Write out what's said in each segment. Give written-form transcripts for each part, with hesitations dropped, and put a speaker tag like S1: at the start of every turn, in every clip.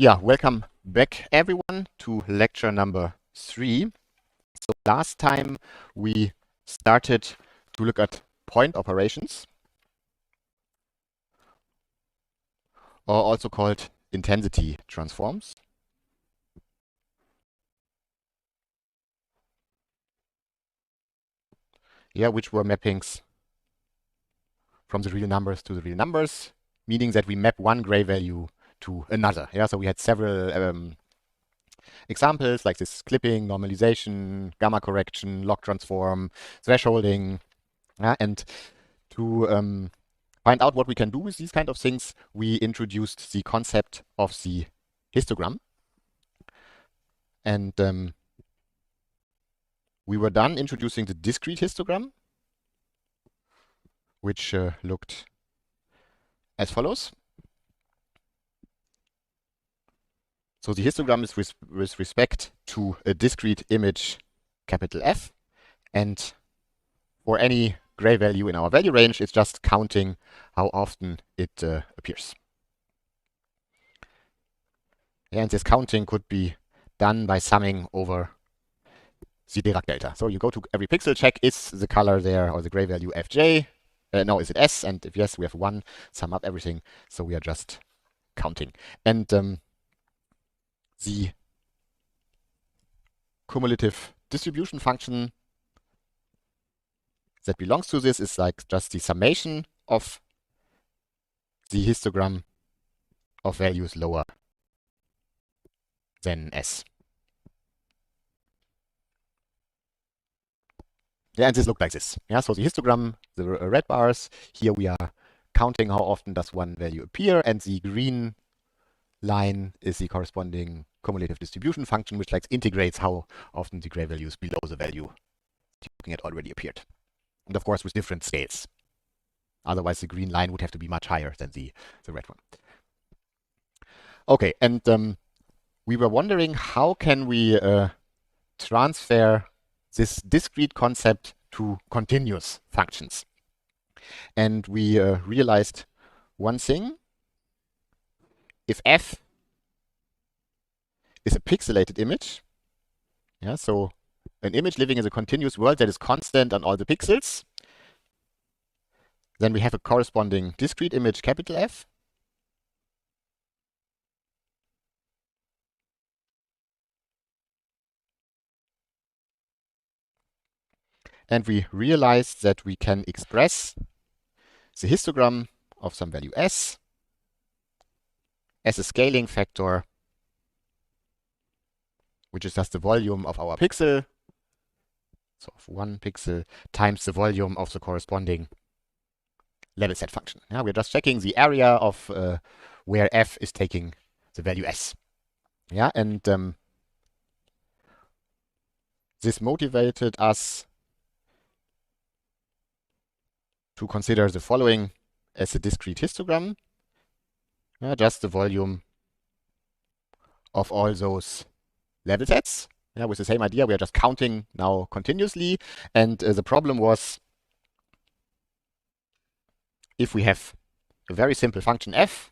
S1: Yeah, welcome back everyone to lecture number 3. So last time we started to look at point operations, or also called intensity transforms. Yeah, which were mappings from the real numbers to the real numbers, meaning that we map one gray value to another. Yeah, so we had several examples like this clipping, normalization, gamma correction, log transform, thresholding, and to find out what we can do with these kind of things, we introduced the concept of the histogram. And we were done introducing the discrete histogram, which looked as follows. So the histogram is with respect to a discrete image, capital F, and for any gray value in our value range, it's just counting how often it appears. And this counting could be done by summing over the Dirac delta. So you go to every pixel, check is the color there or the gray value Fj? No, is it S? And if yes, we have 1, sum up everything. So we are just counting. And the cumulative distribution function that belongs to this is like just the summation of the histogram of values lower than S. Yeah, and this looked like this. Yeah, so the histogram, the red bars, here we are counting how often does one value appear, and the green line is the corresponding cumulative distribution function, which like integrates how often the gray values below the value you're looking at already appeared. And of course with different scales. Otherwise the green line would have to be much higher than the red one. Okay, and we were wondering how can we transfer this discrete concept to continuous functions. And we realized one thing. If F is a pixelated image, yeah, so an image living in a continuous world that is constant on all the pixels, then we have a corresponding discrete image, capital F. And we realized that we can express the histogram of some value S as a scaling factor, which is just the volume of our pixel, so of 1 pixel times the volume of the corresponding level set function. Yeah, we're just checking the area of where F is taking the value S. Yeah, and this motivated us to consider the following as a discrete histogram. Yeah, just the volume of all those level sets. Yeah, with the same idea, we are just counting now continuously. And the problem was, if we have a very simple function f,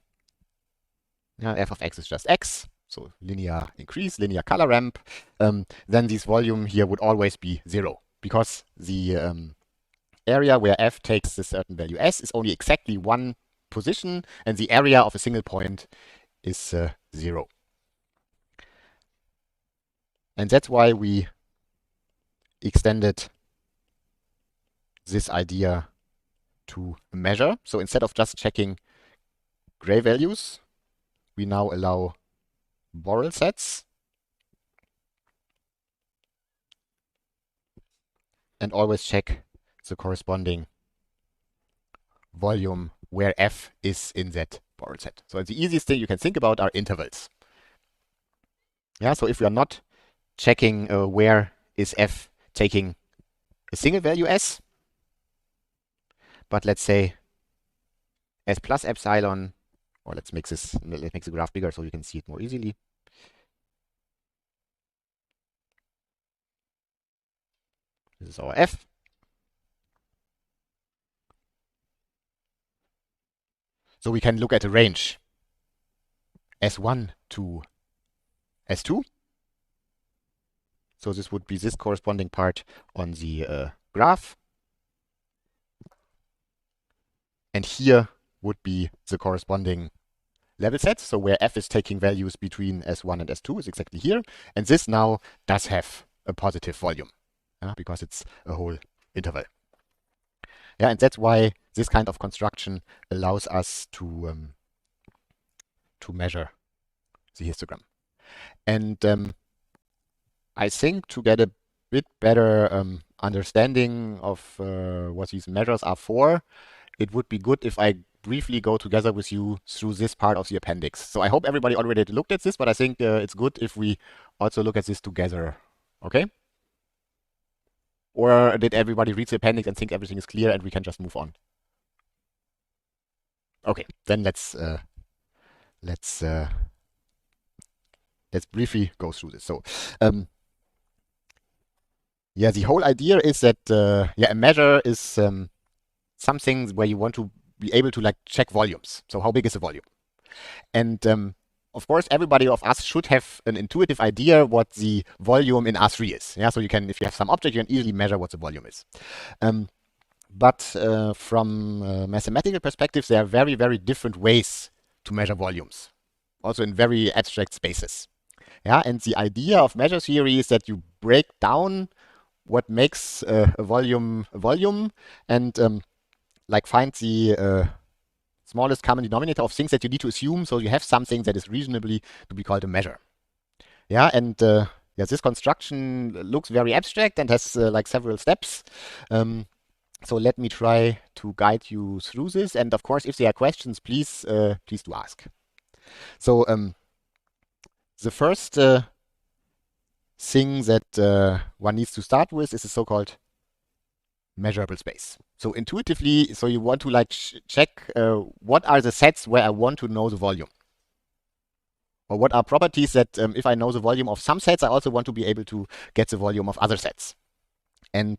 S1: f of x is just x, so linear increase, linear color ramp, then this volume here would always be 0, because the area where f takes a certain value s is only exactly one position, and the area of a single point is 0. And that's why we extended this idea to a measure. So instead of just checking gray values, we now allow Borel sets and always check the corresponding volume where f is in that Borel set. So the easiest thing you can think about are intervals. Yeah, so if we are not checking where is f taking a single value s, but let's say s plus epsilon, or let's make the graph bigger so you can see it more easily. This is our f. So we can look at a range. S1 to S2. So this would be this corresponding part on the graph. And here would be the corresponding level set. So where f is taking values between S1 and S2 is exactly here. And this now does have a positive volume because it's a whole interval. Yeah, and that's why this kind of construction allows us to measure the histogram. And I think to get a bit better understanding of what these measures are for, it would be good if I briefly go together with you through this part of the appendix. So I hope everybody already looked at this, but I think it's good if we also look at this together. Okay? Or did everybody read the appendix and think everything is clear and we can just move on? Okay, then let's briefly go through this. So, yeah, the whole idea is that a measure is something where you want to be able to like check volumes. So how big is the volume? And of course, everybody of us should have an intuitive idea what the volume in R3 is. Yeah, so you can, if you have some object, you can easily measure what the volume is. But from a mathematical perspective, there are very, very different ways to measure volumes, also in very abstract spaces. Yeah, and the idea of measure theory is that you break down what makes a volume and like find the smallest common denominator of things that you need to assume, so you have something that is reasonably to be called a measure. Yeah, and this construction looks very abstract and has like several steps. So let me try to guide you through this. And of course, if there are questions, please do ask. So the first thing that one needs to start with is the so-called measurable space. So intuitively, so you want to like check what are the sets where I want to know the volume. Or what are properties that if I know the volume of some sets, I also want to be able to get the volume of other sets. And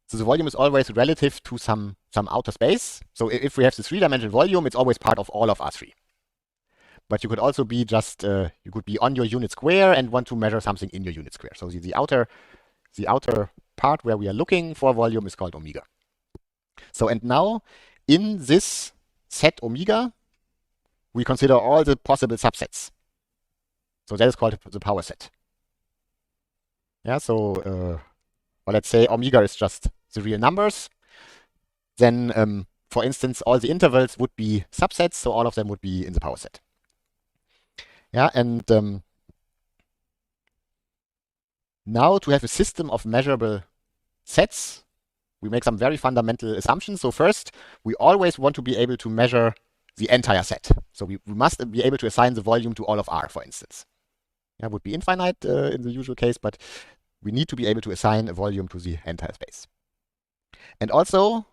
S1: so the volume is always relative to some outer space. So if we have the three-dimensional volume, it's always part of all of R3. But you could also be just, you could be on your unit square and want to measure something in your unit square. So the outer part where we are looking for volume is called omega. So, and now in this set omega, we consider all the possible subsets. So that is called the power set. Yeah, so well, let's say omega is just the real numbers. Then, for instance, all the intervals would be subsets, so all of them would be in the power set. Yeah, and now to have a system of measurable sets, we make some very fundamental assumptions. So first, we always want to be able to measure the entire set. So we must be able to assign the volume to all of R, for instance. Yeah, would be infinite in the usual case, but we need to be able to assign a volume to the entire space. And also,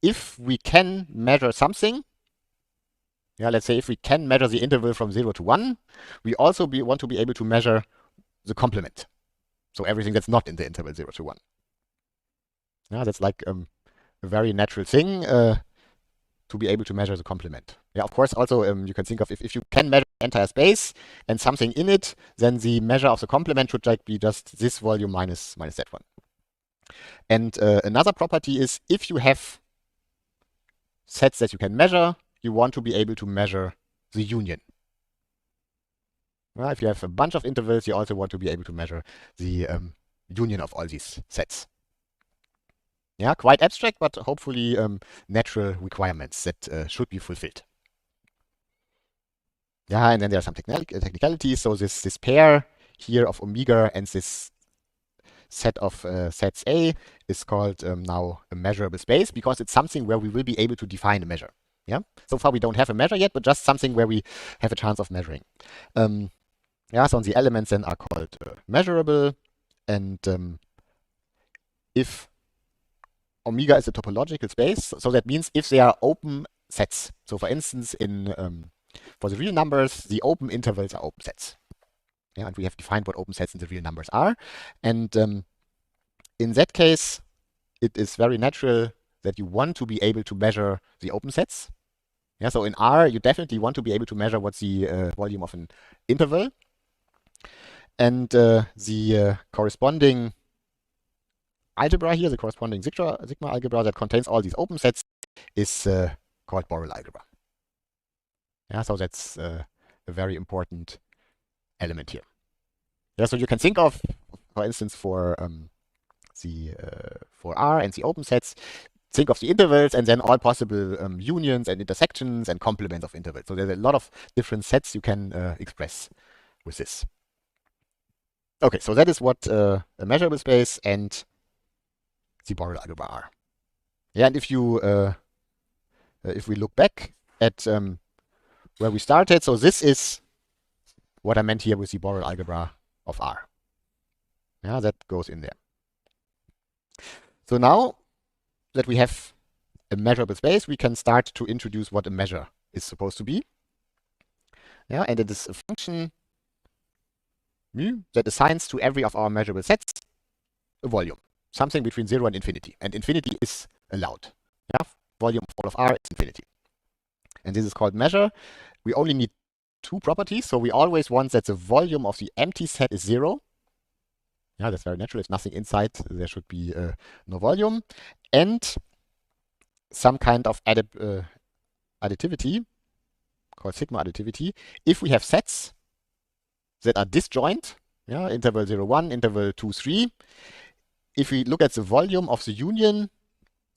S1: if we can measure something, yeah, let's say if we can measure the interval from 0 to 1, we also want to be able to measure the complement. So everything that's not in the interval 0 to 1. Yeah, that's like a very natural thing to be able to measure the complement. Yeah, of course, also you can think of if you can measure the entire space and something in it, then the measure of the complement should like be just this volume minus that one. And another property is if you have sets that you can measure, you want to be able to measure the union. Well, if you have a bunch of intervals, you also want to be able to measure the union of all these sets. Yeah, quite abstract, but hopefully natural requirements that should be fulfilled. Yeah, and then there are some technicalities. So this pair here of omega and this set of sets A is called now a measurable space because it's something where we will be able to define a measure. Yeah. So far we don't have a measure yet, but just something where we have a chance of measuring. Yeah. So the elements then are called measurable, and if omega is a topological space, so that means if they are open sets. So for instance, in for the real numbers, the open intervals are open sets. Yeah, and we have defined what open sets in the real numbers are. And in that case, it is very natural that you want to be able to measure the open sets. Yeah, so in R, you definitely want to be able to measure what's the volume of an interval. And the corresponding algebra here, the corresponding sigma algebra that contains all these open sets is called Borel algebra. Yeah, so that's a very important element here. Yeah, so you can think of, for instance, for R and the open sets, think of the intervals and then all possible unions and intersections and complements of intervals. So there's a lot of different sets you can express with this. Okay, so that is what a measurable space and the Borel algebra are. Yeah, and if we look back at where we started, so this is what I meant here with the Borel algebra of R. Yeah, that goes in there. So now that we have a measurable space, we can start to introduce what a measure is supposed to be. Yeah, and it is a function mu that assigns to every of our measurable sets a volume, something between 0 and infinity. And infinity is allowed. Yeah, volume of all of R is infinity. And this is called measure. We only need two properties. So we always want that the volume of the empty set is 0. Yeah, that's very natural. If nothing inside, there should be no volume. And some kind of additivity, called sigma additivity. If we have sets that are disjoint, yeah, interval 0, 1, interval 2, 3, if we look at the volume of the union,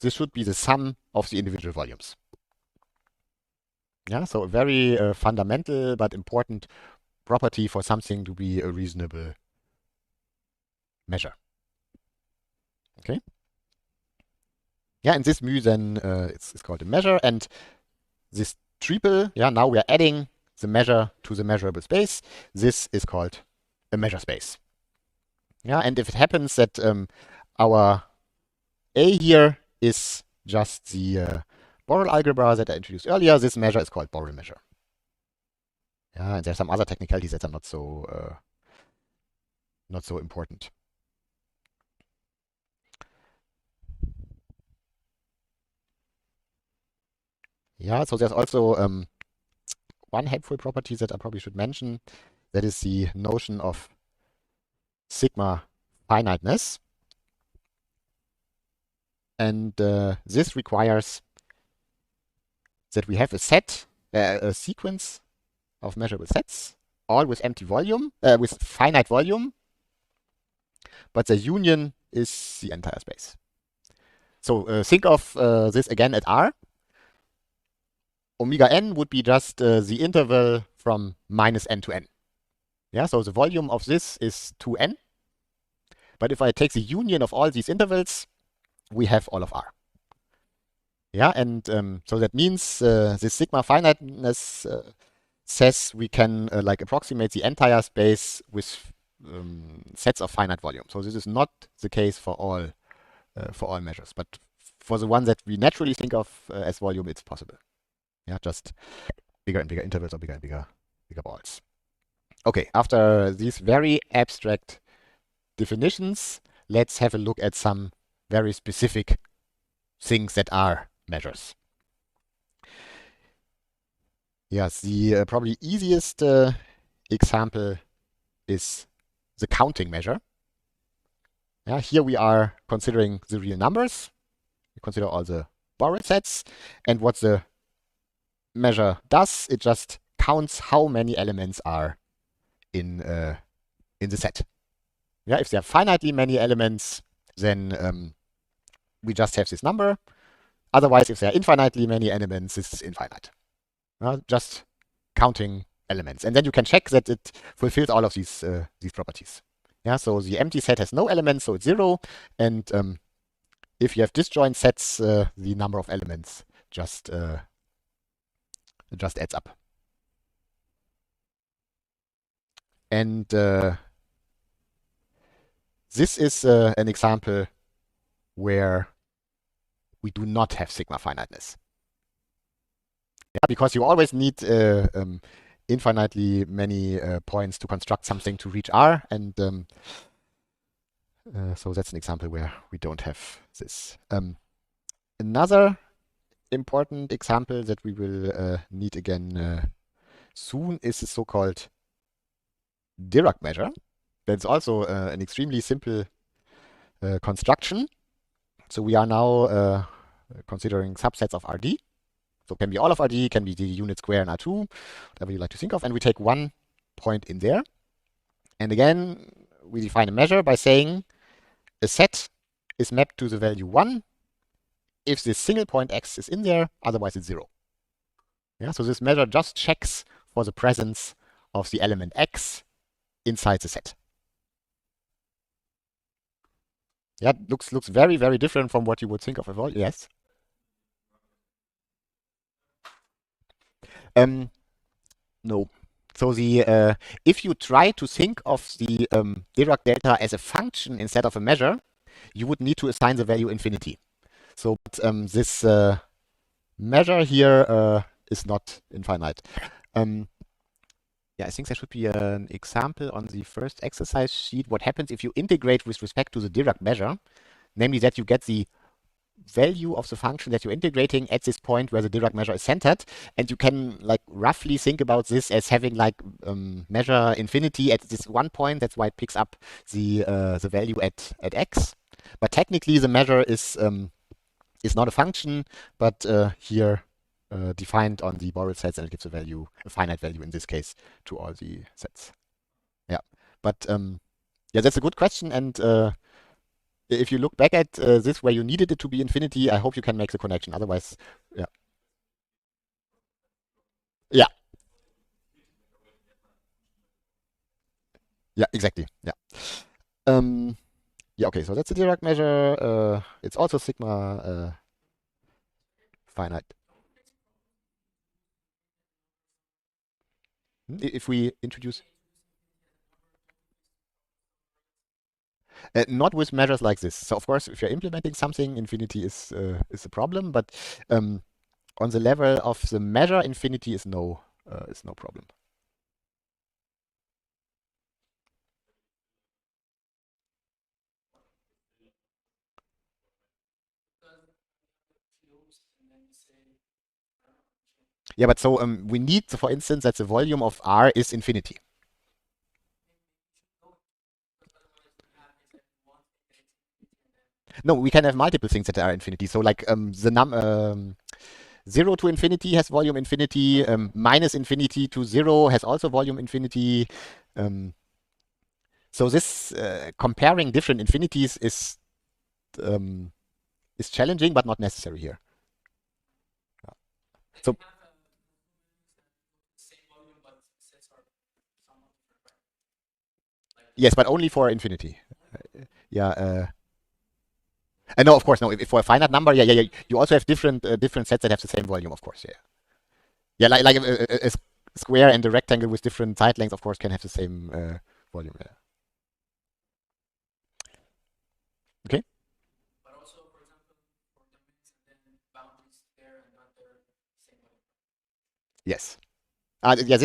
S1: this should be the sum of the individual volumes. Yeah, so a very fundamental but important property for something to be a reasonable measure. Okay. Yeah, and this mu then it's called a measure, and this triple, yeah, now we are adding the measure to the measurable space. This is called a measure space. Yeah, and if it happens that our A here is just the Borel algebra that I introduced earlier, this measure is called Borel measure. Yeah, and there's some other technicalities that are not so important. Yeah, so there's also one helpful property that I probably should mention. That is the notion of sigma finiteness. And this requires that we have a set, a sequence of measurable sets, all with empty volume, with finite volume, but the union is the entire space. So think of this again at R. Omega n would be just the interval from minus n to n. Yeah, so the volume of this is 2n. But if I take the union of all these intervals, we have all of R. Yeah, and so that means this sigma finiteness says we can like approximate the entire space with sets of finite volume. So this is not the case for all measures, but for the one that we naturally think of as volume, it's possible. Yeah, just bigger and bigger intervals or bigger and bigger balls. Okay, after these very abstract definitions, let's have a look at some very specific things that are measures. Yes, the probably easiest example is the counting measure. Yeah, here we are considering the real numbers. We consider all the Borel sets, and what the measure does, it just counts how many elements are in the set. Yeah, if there are finitely many elements, then we just have this number. Otherwise, if there are infinitely many elements, this is infinite. Just counting elements, and then you can check that it fulfills all of these properties. Yeah, so the empty set has no elements, so it's 0, and if you have disjoint sets, the number of elements just adds up. And this is an example where we do not have sigma finiteness. Yeah, because you always need infinitely many points to construct something to reach R, and so that's an example where we don't have this. Another important example that we will need again soon is the so-called Dirac measure. That's also an extremely simple construction. So we are now considering subsets of RD. So it can be all of RD, can be the unit square in R2, whatever you like to think of. And we take one point in there. And again, we define a measure by saying a set is mapped to the value 1 if this single point x is in there, otherwise it's 0. Yeah, so this measure just checks for the presence of the element x inside the set. Yeah, looks very, very different from what you would think of a volume. Yes. No. So the if you try to think of the Dirac delta as a function instead of a measure, you would need to assign the value infinity. So this measure here is not infinite. Yeah, I think there should be an example on the first exercise sheet. What happens if you integrate with respect to the Dirac measure, namely that you get the value of the function that you're integrating at this point where the Dirac measure is centered, and you can like roughly think about this as having like measure infinity at this one point. That's why it picks up the value at x. But technically, the measure is not a function, but here defined on the borrowed sets, and it gives a value, a finite value in this case, to all the sets. Yeah, but yeah, that's a good question, and if you look back at this where you needed it to be infinity, I hope you can make the connection. Otherwise, yeah. Yeah. Yeah, exactly. Yeah. Yeah, okay, so that's the Dirac measure. It's also sigma finite. If we introduce... not with measures like this. So of course, if you're implementing something, infinity is a problem. But on the level of the measure, infinity is no problem. Yeah, but so we need, for instance, that the volume of R is infinity. No, we can have multiple things that are infinity. So like the 0 to infinity has volume infinity, minus infinity to 0 has also volume infinity. So this comparing different infinities is challenging, but not necessary here. So yes, but only for infinity. Yeah. No, of course, no. If for a finite number, yeah. You also have different sets that have the same volume, of course. Yeah. Yeah, like a square and a rectangle with different side lengths, of course, can have the same volume. Yeah. Okay. But also, for example, for domains and then boundaries there and not their same volume. Yes. Yeah,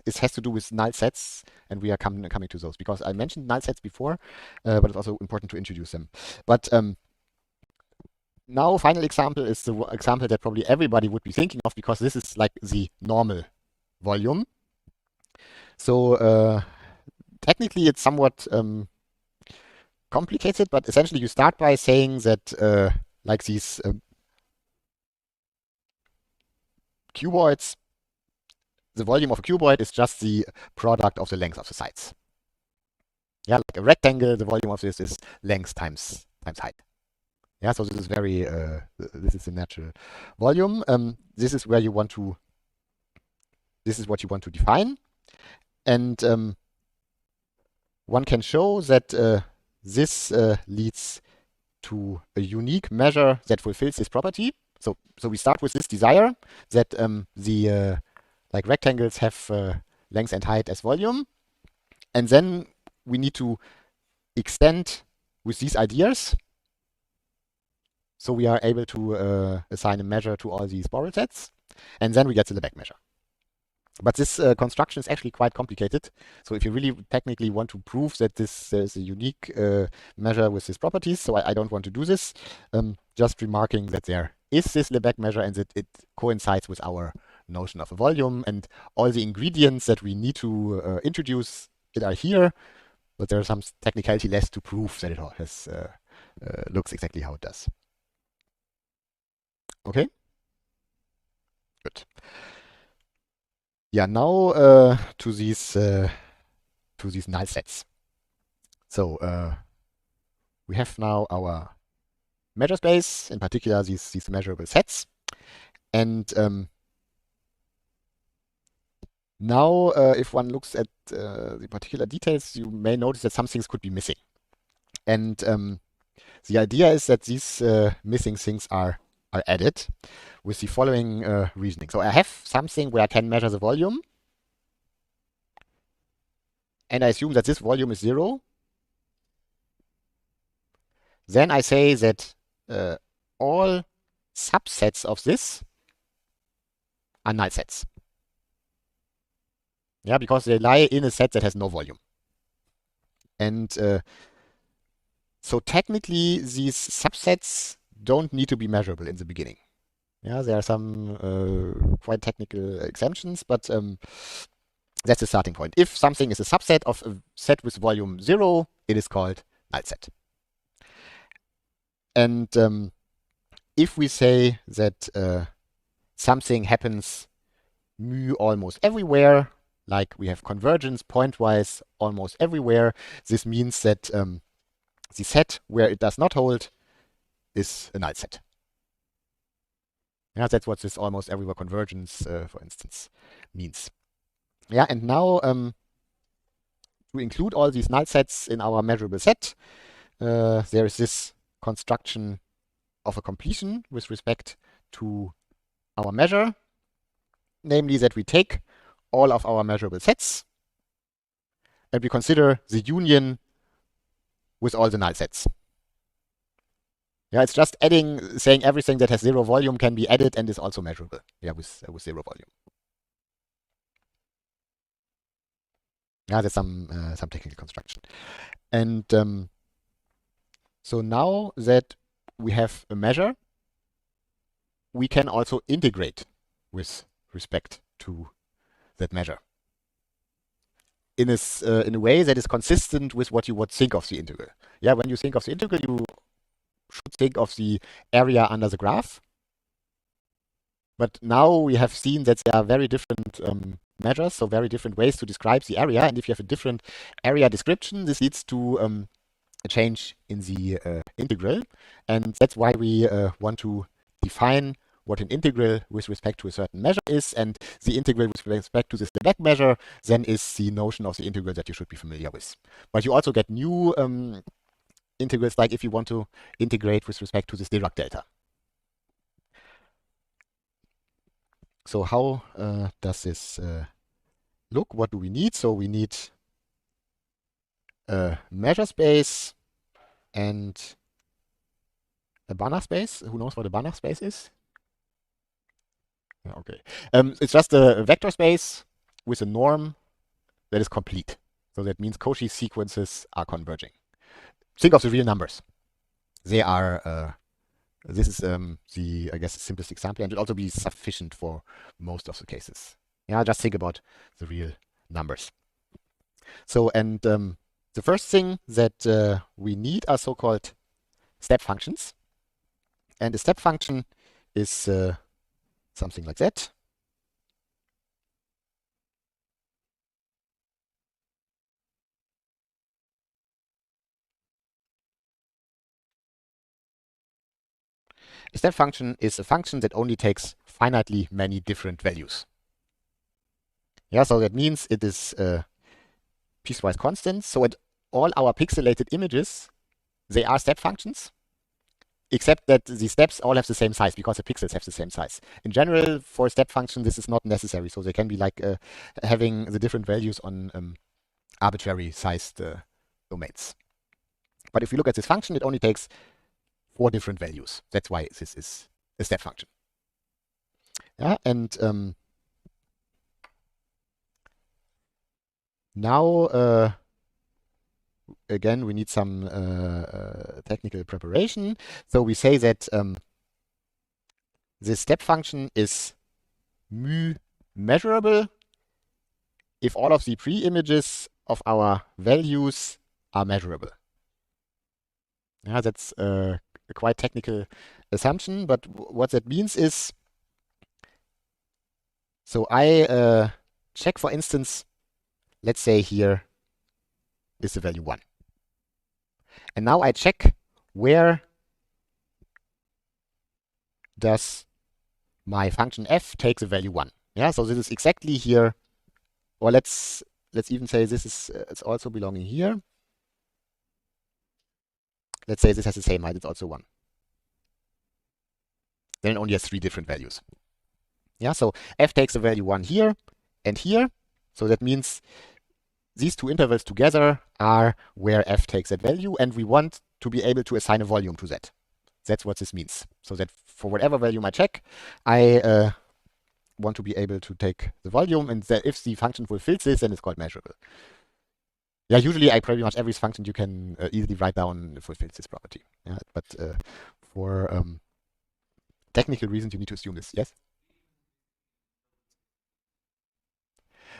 S1: this has to do with null sets, and we are coming to those because I mentioned null sets before, but it's also important to introduce them. But now, final example is the example that probably everybody would be thinking of because this is like the normal volume. So technically, it's somewhat complicated, but essentially, you start by saying that like these cuboids, the volume of a cuboid is just the product of the length of the sides. Yeah, like a rectangle, the volume of this is length times height. Yeah, so this is very this is the natural volume. This is where you want to. This is what you want to define, and one can show that this leads to a unique measure that fulfills this property. So we start with this desire that the like rectangles have length and height as volume, and then we need to extend with these ideas. So we are able to assign a measure to all these borrowed sets, and then we get the Lebesgue measure. But this construction is actually quite complicated. So if you really technically want to prove that this is a unique measure with these properties, so I don't want to do this. Just remarking that there is this Lebesgue measure, and that it coincides with our notion of a volume, and all the ingredients that we need to introduce it are here, but there's some technicality left to prove that it has looks exactly how it does. Okay, good. Yeah, now to these null sets. So we have now our measure space, in particular these measurable sets, and now if one looks at the particular details, you may notice that some things could be missing, and the idea is that these missing things are added with the following reasoning. So I have something where I can measure the volume, and I assume that this volume is 0. Then I say that all subsets of this are null sets. Yeah, because they lie in a set that has no volume. And so technically, these subsets don't need to be measurable in the beginning. Yeah, there are some quite technical exemptions, but that's the starting point. If something is a subset of a set with volume 0, it is called null set. And if we say that something happens mu almost everywhere, like we have convergence pointwise almost everywhere, this means that the set where it does not hold is a null set. Yeah, that's what this almost everywhere convergence, for instance, means. Yeah, and now to include all these null sets in our measurable set, there is this construction of a completion with respect to our measure, namely that we take all of our measurable sets and we consider the union with all the null sets. Yeah, it's just adding, saying everything that has 0 volume can be added and is also measurable. Yeah, with 0 volume. Yeah, there's some technical construction. And so now that we have a measure, we can also integrate with respect to that measure in a way that is consistent with what you would think of the integral. Yeah, when you think of the integral, you should think of the area under the graph. But now we have seen that there are very different measures, so very different ways to describe the area. And if you have a different area description, this leads to a change in the integral. And that's why we want to define what an integral with respect to a certain measure is. And the integral with respect to this Lebesgue measure then is the notion of the integral that you should be familiar with. But you also get new integrals, like if you want to integrate with respect to this Dirac delta. So how does this look? What do we need? So we need a measure space and a Banach space. Who knows what a Banach space is? Okay. It's just a vector space with a norm that is complete. So that means Cauchy sequences are converging. Think of the real numbers. They are, this is the, I guess, simplest example, and it will also be sufficient for most of the cases. Yeah, just think about the real numbers. So, and the first thing that we need are so-called step functions. And a step function is something like that. A step function is a function that only takes finitely many different values. Yeah, so that means it is piecewise constant. So at all our pixelated images, they are step functions, except that the steps all have the same size because the pixels have the same size. In general, for a step function, this is not necessary. So they can be like having the different values on arbitrary sized domains. But if you look at this function, it only takes 4 different values. That's why this is a step function. Yeah, and now again, we need some technical preparation. So we say that this step function is mu measurable if all of the pre-images of our values are measurable. Yeah, that's a quite technical assumption, but what that means is, so I check, for instance, let's say here is the value 1. And now I check where does my function f take the value 1. Yeah, so this is exactly here, or let's even say this is it's also belonging here. Let's say this has the same height, it's also 1. Then it only has 3 different values. Yeah, so f takes the value 1 here and here. So that means these two intervals together are where f takes that value, and we want to be able to assign a volume to that. That's what this means. So that for whatever volume I check, I want to be able to take the volume, and that if the function fulfills this, then it's called measurable. Yeah, usually pretty much every function you can easily write down fulfills this property. Yeah, but for technical reasons, you need to assume this. Yes?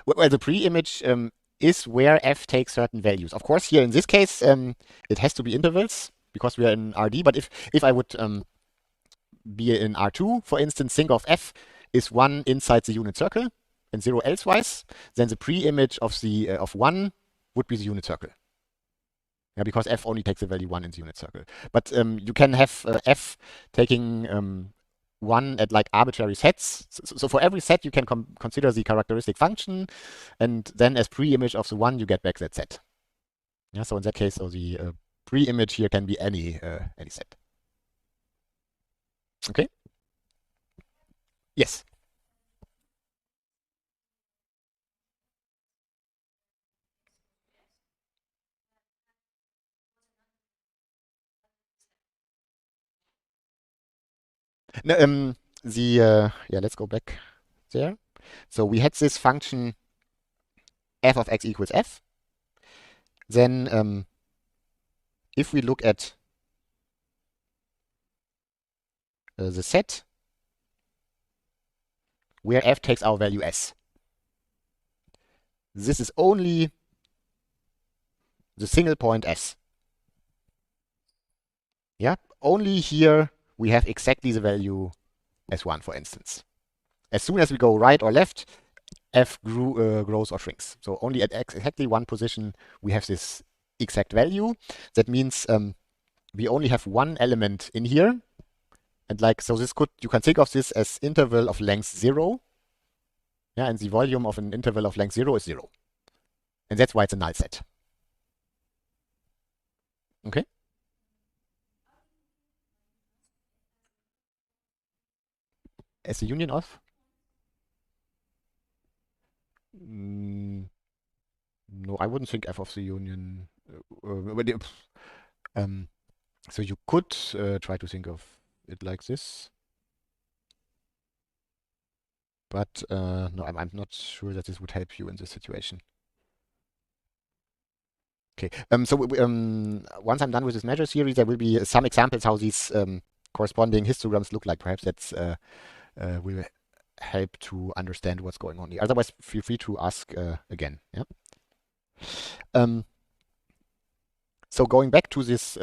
S1: Well, the pre-image is where f takes certain values. Of course, here in this case, it has to be intervals because we are in RD. But if I would be in R2, for instance, think of f is 1 inside the unit circle and 0 elsewise, then the pre-image of the of 1 would be the unit circle. Yeah, because f only takes the value 1 in the unit circle. But you can have f taking 1 at like arbitrary sets. So for every set, you can consider the characteristic function, and then as pre-image of the 1, you get back that set. Yeah, so in that case, so the pre-image here can be any set. Okay. Yes. No, yeah, let's go back there. So we had this function f of x equals f. Then if we look at the set where f takes our value s, this is only the single point s. Yeah, only here we have exactly the value s1, for instance. As soon as we go right or left, f grows or shrinks. So only at exactly one position we have this exact value. That means we only have one element in here. And like, so this you can think of this as interval of length 0. Yeah, and the volume of an interval of length 0 is 0. And that's why it's a null set. Okay? As a union of? No, I wouldn't think f of the union. So you could try to think of it like this. But no, I'm not sure that this would help you in this situation. Okay, so once I'm done with this measure series, there will be some examples how these corresponding histograms look like. Perhaps that's will help to understand what's going on here. Otherwise, feel free to ask again. Yeah. So going back to this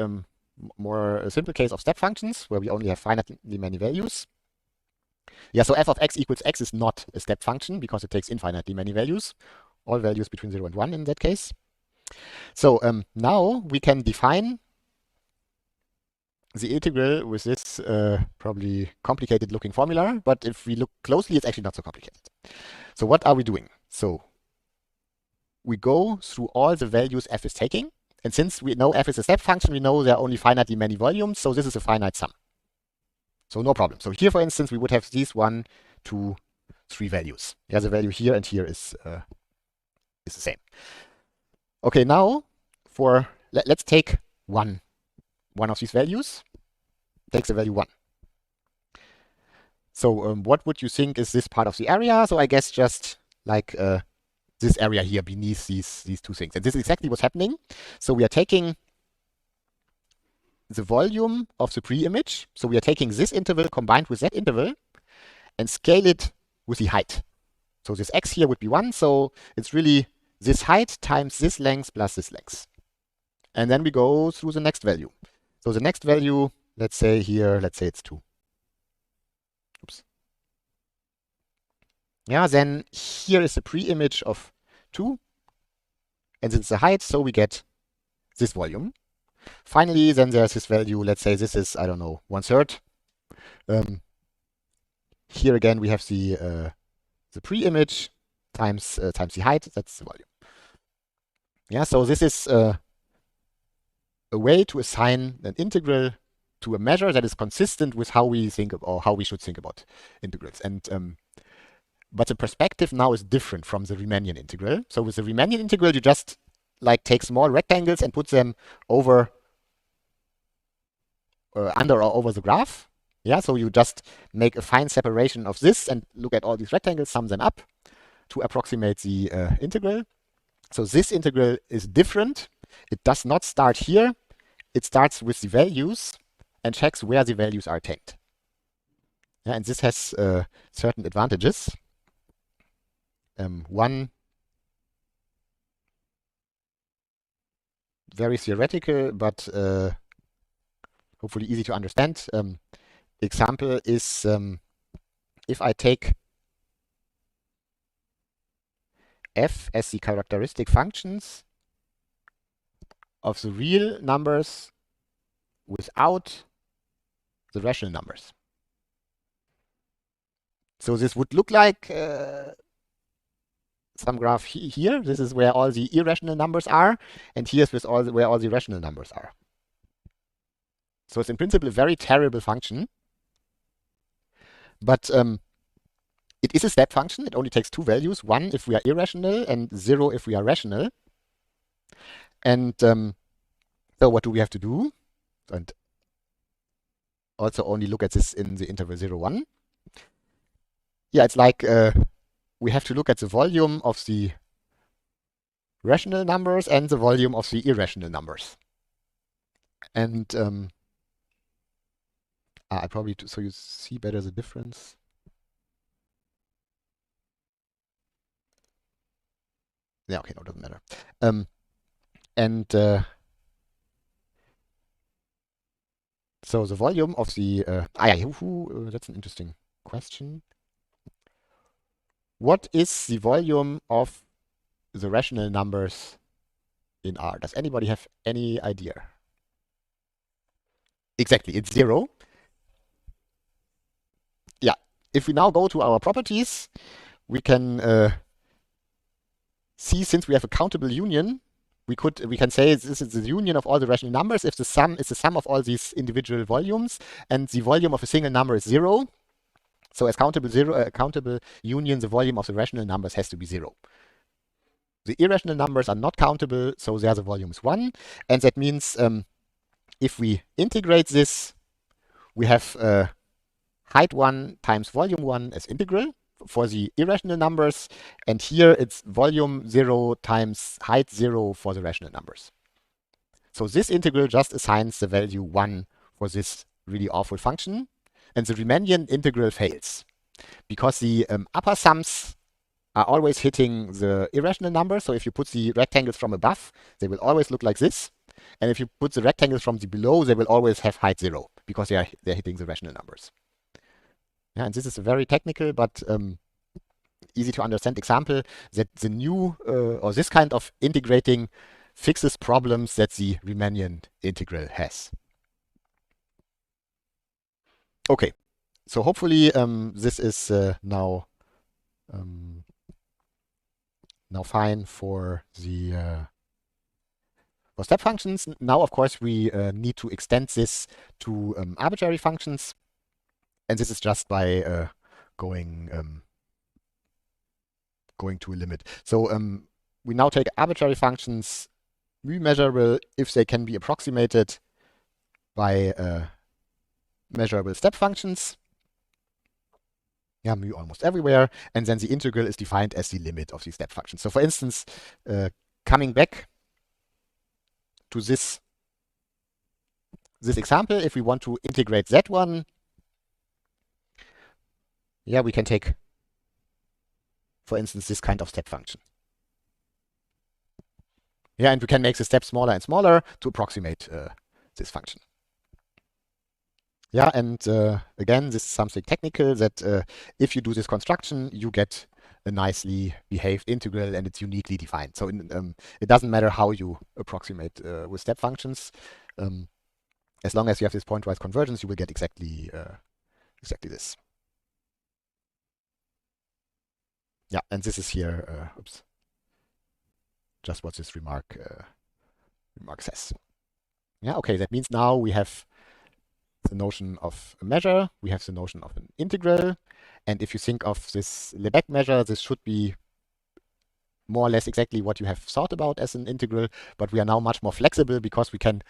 S1: more simple case of step functions, where we only have finitely many values. Yeah, so f of x equals x is not a step function because it takes infinitely many values, all values between 0 and 1 in that case. So now we can define the integral with this probably complicated looking formula, but if we look closely, it's actually not so complicated. So what are we doing? So we go through all the values f is taking, and since we know f is a step function, we know there are only finitely many volumes, so this is a finite sum. So no problem. So here, for instance, we would have these 1, 2, 3 values. Yeah, the value here and here is the same. Okay, now let's take one of these values, takes the value 1. So what would you think is this part of the area? So I guess just like this area here beneath these two things. And this is exactly what's happening. So we are taking the volume of the pre-image. So we are taking this interval combined with that interval. and scale it with the height. So this x here would be 1, so it's really this height times this length plus this length. And then we go through the next value. So the next value, let's say here, let's say it's 2. Oops. Yeah, then here is the pre-image of 2. And it's the height, so we get this volume. Finally, then there's this value, let's say this is, I don't know, 1/3. Here again, we have the pre-image times the height, that's the volume. Yeah, so this is a way to assign an integral to a measure that is consistent with how we think of, or how we should think about integrals. And but the perspective now is different from the Riemannian integral. So with the Riemannian integral, you just like take small rectangles and put them over, under or over the graph. Yeah, so you just make a fine separation of this and look at all these rectangles, sum them up to approximate the integral. So this integral is different. It does not start here. It starts with the values and checks where the values are tagged. Yeah, and this has certain advantages. One very theoretical, but hopefully easy to understand example is if I take f as the characteristic functions of the real numbers without the rational numbers. So this would look like some graph here. This is where all the irrational numbers are, and here's with where all the rational numbers are. So it's in principle a very terrible function, but it is a step function. It only takes 2 values, 1 if we are irrational and 0 if we are rational. And so what do we have to do? And also only look at this in the interval 0, 1. Yeah, it's like we have to look at the volume of the rational numbers and the volume of the irrational numbers. And I probably, so you see better the difference. Yeah, okay, no, it doesn't matter. So the volume of the, that's an interesting question. What is the volume of the rational numbers in R? Does anybody have any idea? Exactly, it's 0. Yeah, if we now go to our properties, we can see, since we have a countable union, we can say this is the union of all the rational numbers if the sum is the sum of all these individual volumes, and the volume of a single number is 0. So as countable union, the volume of the rational numbers has to be 0. The irrational numbers are not countable, so there the volume is 1. And that means if we integrate this, we have height 1 times volume 1 as integral for the irrational numbers. And here it's volume 0 times height 0 for the rational numbers. So this integral just assigns the value 1 for this really awful function. And the Riemannian integral fails because the upper sums are always hitting the irrational number. So if you put the rectangles from above, they will always look like this. And if you put the rectangles from the below, they will always have height 0 because they're hitting the rational numbers. Yeah, and this is a very technical but easy to understand example that the new or this kind of integrating fixes problems that the Riemannian integral has. Okay, so hopefully this is now fine for the for step functions. Now, of course, we need to extend this to arbitrary functions, and this is just by going to a limit. So we now take arbitrary functions, mu measurable if they can be approximated by measurable step functions. Yeah, mu almost everywhere, and then the integral is defined as the limit of the step function. So for instance, coming back to this example, if we want to integrate Z1, Yeah, we can take, for instance, this kind of step function. Yeah, and we can make the step smaller and smaller to approximate this function. Yeah, and again, this is something technical that if you do this construction, you get a nicely behaved integral and it's uniquely defined. So it doesn't matter how you approximate with step functions. As long as you have this pointwise convergence, you will get exactly this. Yeah, and this is here, oops, just what this remark says. Yeah, okay, that means now we have the notion of a measure, we have the notion of an integral, and if you think of this Lebesgue measure, this should be more or less exactly what you have thought about as an integral, but we are now much more flexible because we can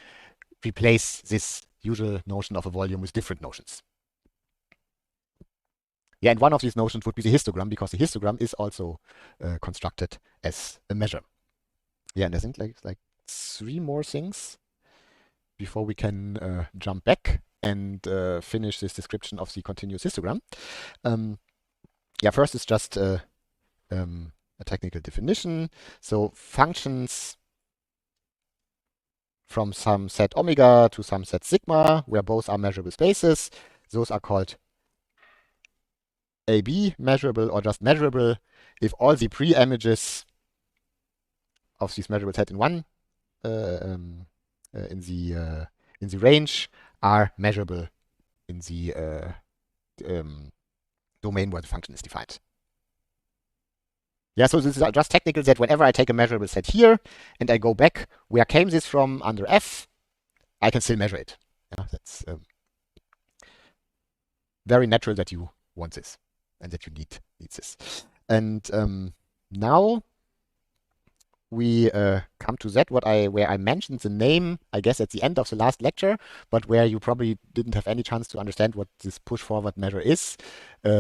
S1: replace this usual notion of a volume with different notions. Yeah, and one of these notions would be the histogram, because the histogram is also constructed as a measure. Yeah, and I think like 3 more things before we can jump back and finish this description of the continuous histogram. Yeah, first is just a technical definition. So functions from some set omega to some set sigma, where both are measurable spaces, those are called AB, measurable or just measurable, if all the pre-images of this measurable set in one in the range are measurable in the domain where the function is defined. Yeah, so this is just technical that whenever I take a measurable set here and I go back, where came this from under F, I can still measure it. Yeah, that's very natural that you want this and that you need this. And now we come to that where I mentioned the name, I guess, at the end of the last lecture, but where you probably didn't have any chance to understand what this push forward measure is,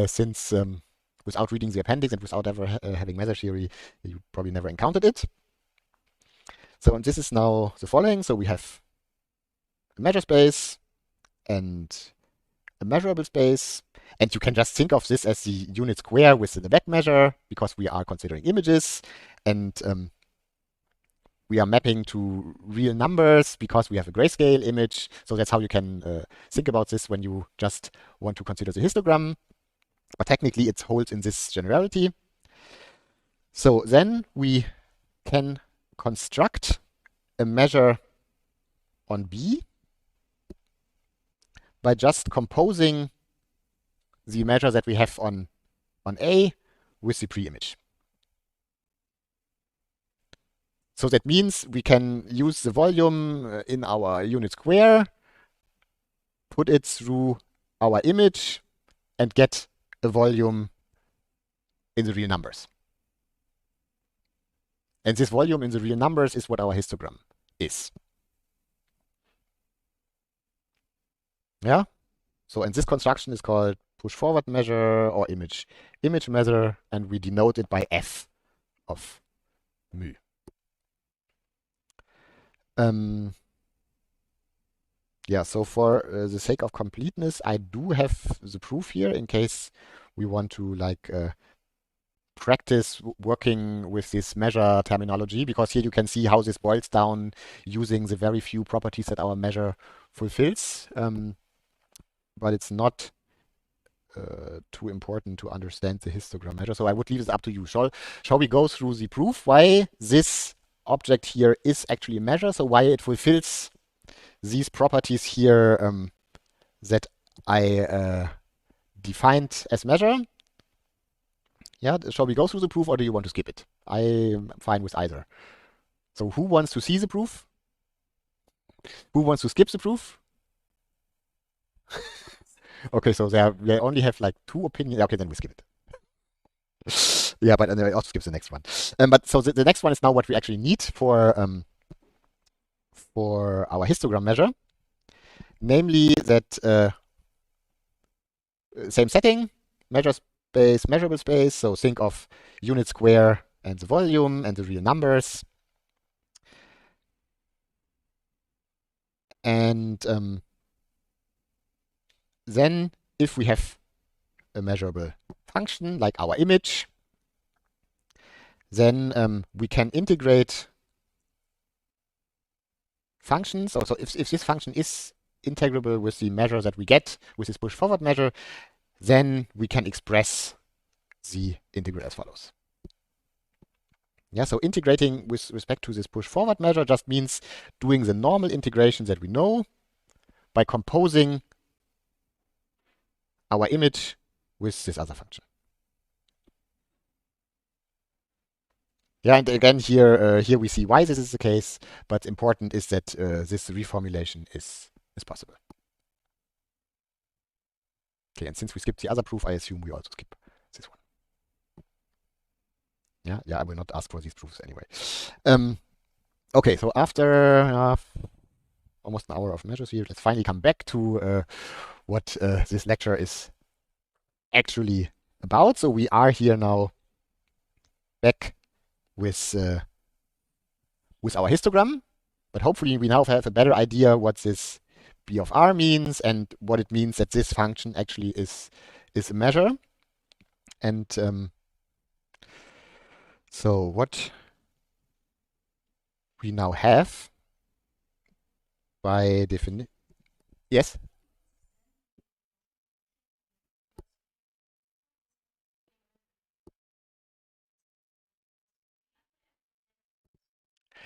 S1: since without reading the appendix and without ever having measure theory, you probably never encountered it. So, and this is now the following. So we have a measure space and a measurable space. And you can just think of this as the unit square with the Lebesgue measure, because we are considering images. And we are mapping to real numbers because we have a grayscale image. So that's how you can think about this when you just want to consider the histogram. But technically, it holds in this generality. So then we can construct a measure on B by just composing the measure that we have on A with the pre-image. So that means we can use the volume in our unit square, put it through our image, and get a volume in the real numbers. And this volume in the real numbers is what our histogram is. Yeah? So, and this construction is called push forward measure or image measure, and we denote it by F of mu. Yeah, so for the sake of completeness, I do have the proof here in case we want to like practice working with this measure terminology, because here you can see how this boils down using the very few properties that our measure fulfills. But it's not too important to understand the histogram measure. So I would leave this up to you. Shall we go through the proof why this object here is actually a measure? So why it fulfills these properties here that I defined as measure? Yeah, shall we go through the proof, or do you want to skip it? I'm fine with either. So who wants to see the proof? Who wants to skip the proof? Okay, so they only have like 2 opinions. Okay, then we skip it. Yeah, but I also skip the next one. But so the next one is now what we actually need for our histogram measure, namely that same setting, measure space, measurable space. So think of unit square and the volume and the real numbers. And then if we have a measurable function like our image, then we can integrate functions. So if this function is integrable with the measure that we get with this push forward measure, then we can express the integral as follows. Yeah, so integrating with respect to this push forward measure just means doing the normal integration that we know by composing our image with this other function. Yeah, and again here we see why this is the case, but important is that this reformulation is possible. Okay, and since we skipped the other proof, I assume we also skip this one. Yeah, I will not ask for these proofs anyway. Okay, so after almost an hour of measures here, let's finally come back to what this lecture is actually about. So we are here now back with our histogram, but hopefully we now have a better idea what this B of R means and what it means that this function actually is a measure. And so what we now have by definition, yes?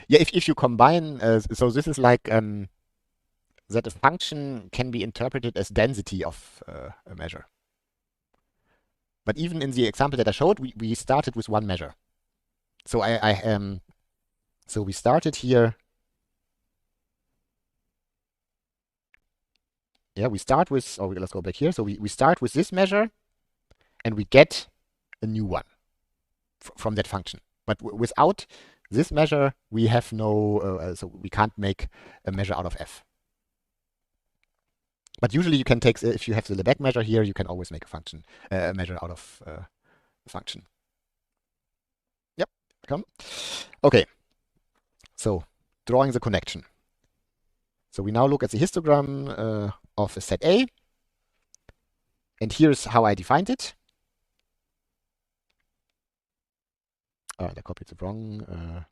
S1: Yeah, if you combine, so this is like that a function can be interpreted as density of a measure. But even in the example that I showed, we started with one measure. So so we started here. Yeah, we start with, let's go back here. So we start with this measure and we get a new one from that function. But without this measure, we have no, so we can't make a measure out of f. But usually you can take, if you have the Lebesgue measure here, you can always make a function, a measure out of a function. Yep, come. Okay, so drawing the connection. So we now look at the histogram of a set A. And here's how I defined it. I copied the wrong.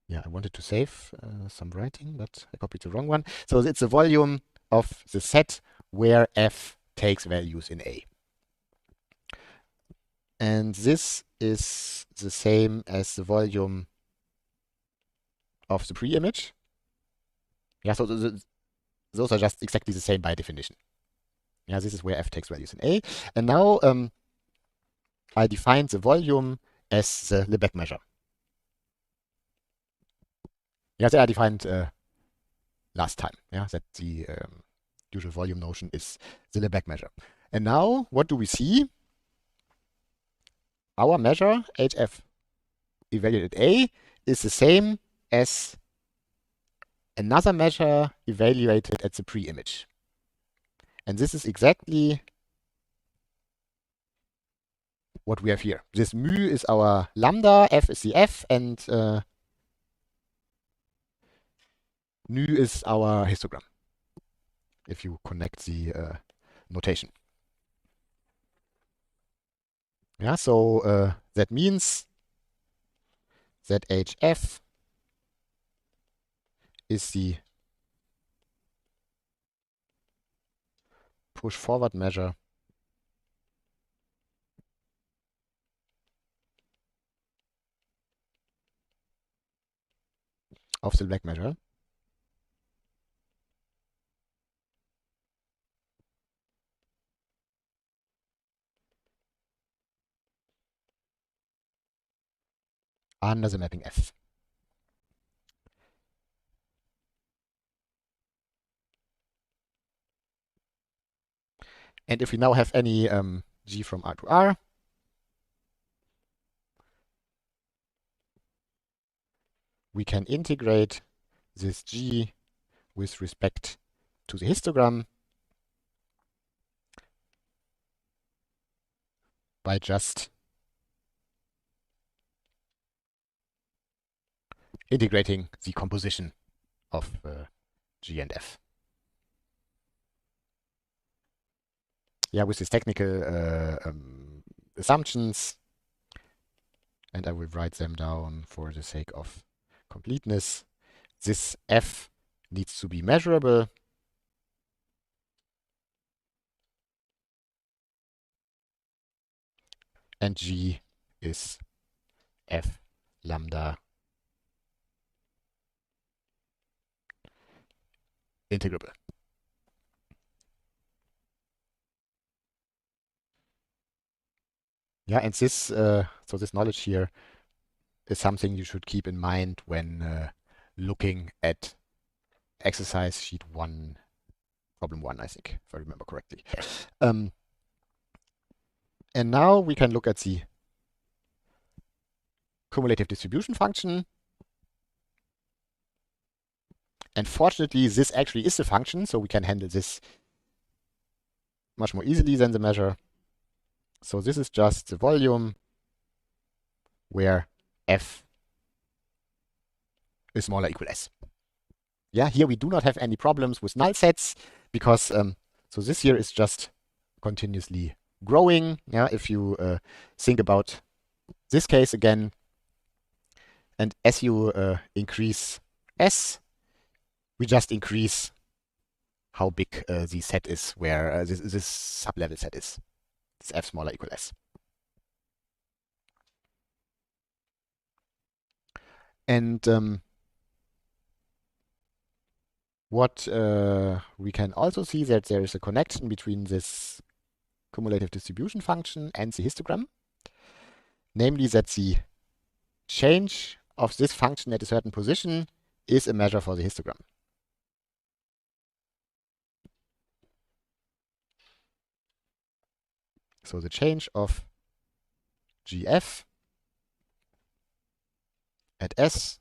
S1: Yeah, I wanted to save some writing, but I copied the wrong one. So it's the volume of the set where f takes values in A. And this is the same as the volume of the pre-image. Yeah, so those are just exactly the same by definition. Yeah, this is where f takes values in A. And now I defined the volume as the Lebesgue measure. Yeah, that I defined last time. Yeah, that the usual volume notion is the Lebesgue measure. And now what do we see? Our measure, hf evaluated at A, is the same as another measure evaluated at the pre-image. And this is exactly what we have here. This mu is our lambda, f is the f, and nu is our histogram, if you connect the notation. Yeah, so that means that hf is the push forward measure of the Lebesgue measure. Under the mapping F. And if we now have any G from R to R, we can integrate this G with respect to the histogram by just integrating the composition of G and F. yeah, with these technical assumptions, and I will write them down for the sake of completeness. This f needs to be measurable. And g is f lambda integrable. Yeah, and this so this knowledge here is something you should keep in mind when looking at exercise sheet 1, problem 1, I think, if I remember correctly. And now we can look at the cumulative distribution function. And fortunately, this actually is a function, so we can handle this much more easily than the measure. So this is just the volume where f is smaller or equal to s. Yeah, here we do not have any problems with null sets because so this here is just continuously growing. Yeah, if you think about this case again, and as you increase s, we just increase how big the set is where this sublevel set is. It's f smaller or equal to s. And what we can also see that there is a connection between this cumulative distribution function and the histogram, namely that the change of this function at a certain position is a measure for the histogram. So the change of gf at s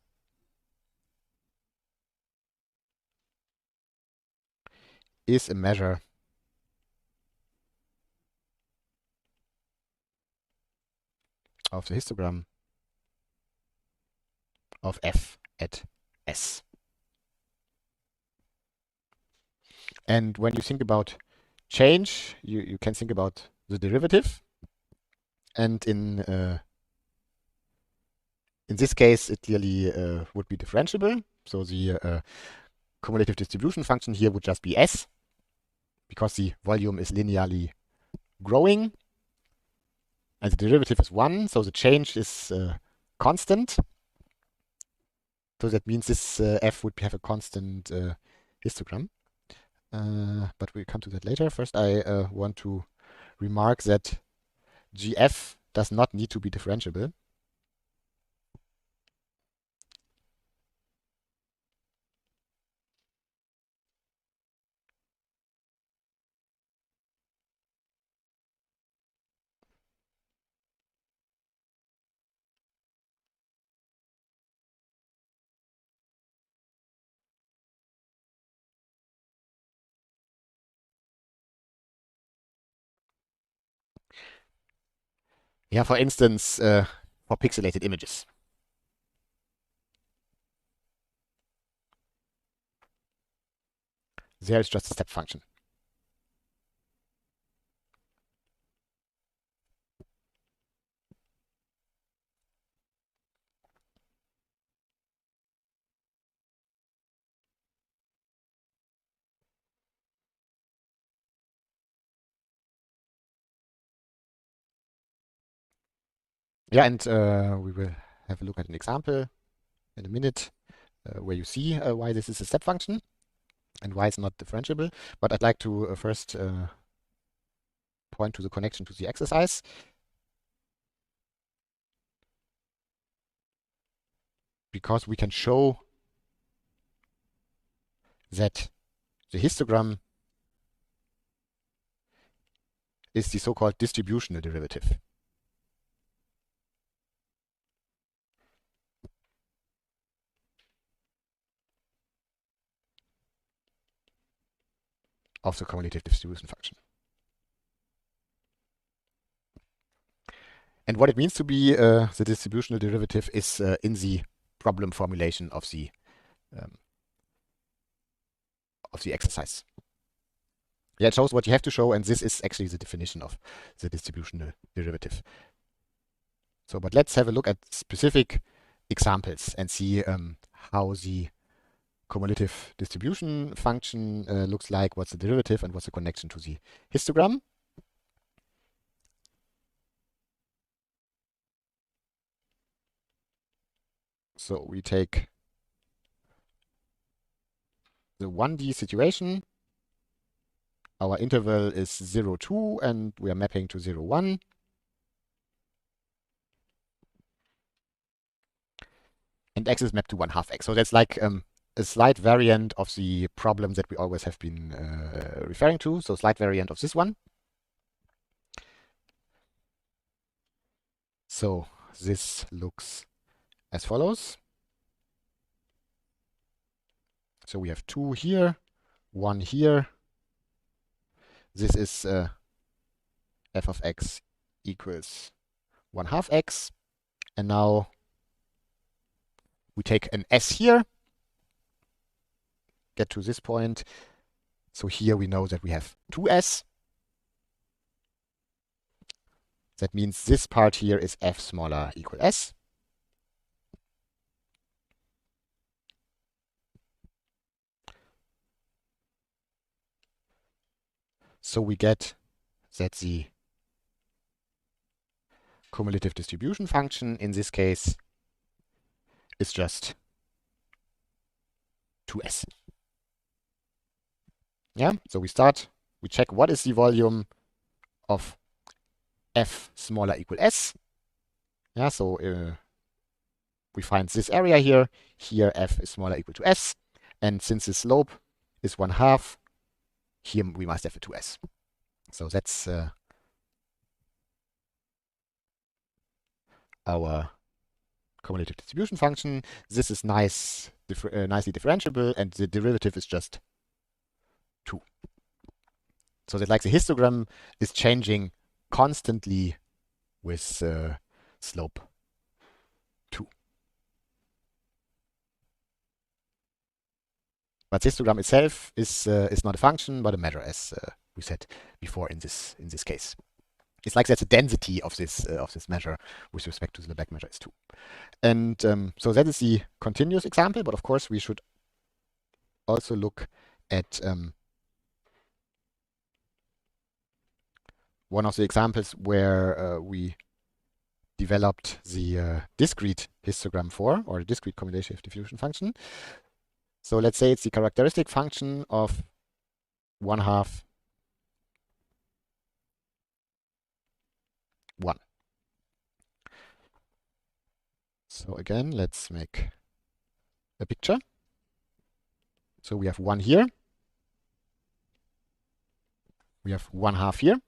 S1: is a measure of the histogram of f at s. And when you think about change, you can think about the derivative. And in this case, it clearly would be differentiable. So the cumulative distribution function here would just be s, because the volume is linearly growing. And the derivative is 1, so the change is constant. So that means this f would have a constant histogram. But we'll come to that later. First, I want to remark that gf does not need to be differentiable. Yeah, for instance, for pixelated images. There is just a step function. Yeah, and we will have a look at an example in a minute where you see why this is a step function and why it's not differentiable. But I'd like to first point to the connection to the exercise. Because we can show that the histogram is the so-called distributional derivative of the cumulative distribution function. And what it means to be the distributional derivative is in the problem formulation of the exercise. Yeah, it shows what you have to show, and this is actually the definition of the distributional derivative. So, but let's have a look at specific examples and see how the cumulative distribution function looks like, what's the derivative, and what's the connection to the histogram. So we take the 1D situation. Our interval is 0, 2, and we are mapping to 0, 1. And x is mapped to 1/2 x. So that's like a slight variant of the problem that we always have been referring to. So slight variant of this one. So this looks as follows. So we have 2 here, 1 here. This is f of x equals 1/2 x. And now we take an s here, get to this point. So here we know that we have 2s. That means this part here is f smaller equal s. So we get that the cumulative distribution function in this case is just 2s. Yeah, so we check what is the volume of f smaller equal s. Yeah, so we find this area here. Here f is smaller equal to s. And since the slope is 1/2, here we must have a 2s. So that's our cumulative distribution function. This is nicely differentiable, and the derivative is just 2. So that like the histogram is changing constantly with slope 2. But the histogram itself is not a function, but a measure, as we said before in this case. It's like that the density of this measure with respect to the Lebesgue measure is 2. And so that is the continuous example, but of course we should also look at one of the examples where we developed the discrete histogram for, or the discrete cumulative diffusion function. So let's say it's the characteristic function of 1/2 1. So again, let's make a picture. So we have 1 here. We have 1/2 here.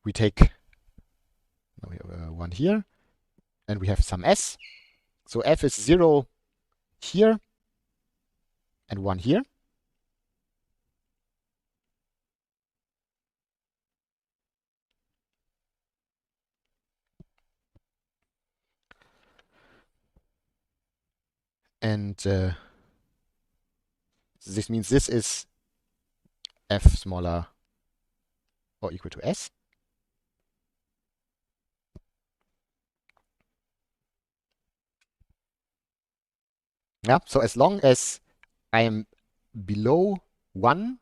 S1: We take, we have 1 here, and we have some s. So f is 0 here and 1 here. And this means this is f smaller or equal to s. Yeah, so as long as I am below 1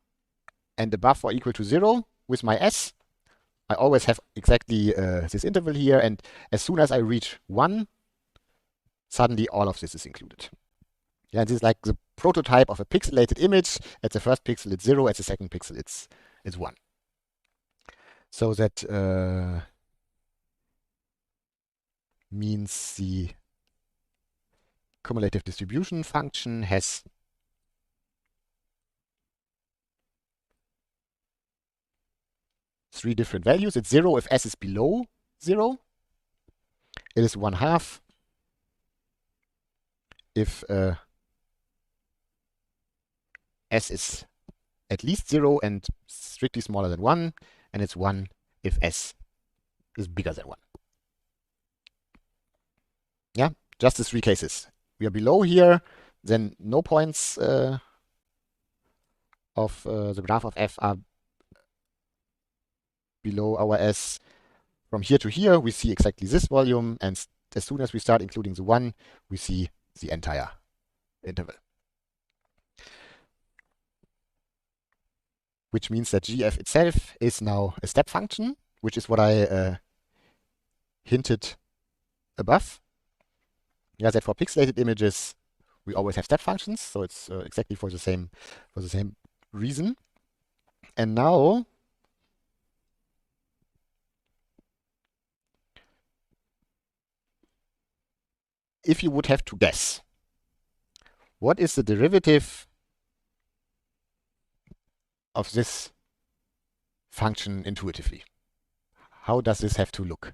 S1: and above or equal to 0 with my s, I always have exactly this interval here. And as soon as I reach 1, suddenly all of this is included. Yeah, this is like the prototype of a pixelated image. At the first pixel it's 0, at the second pixel it's 1. So that means the cumulative distribution function has three different values. It's 0 if s is below 0. It is 1/2 if s is at least 0 and strictly smaller than 1, and it's 1 if s is bigger than 1. Yeah, just the 3 cases. We are below here, then no points of the graph of f are below our S, from here to here, we see exactly this volume, and as soon as we start including the 1, we see the entire interval. Which means that GF itself is now a step function, which is what I hinted above. Yeah, that for pixelated images, we always have step functions, so it's exactly for the same reason. And now if you would have to guess, what is the derivative of this function intuitively? How does this have to look?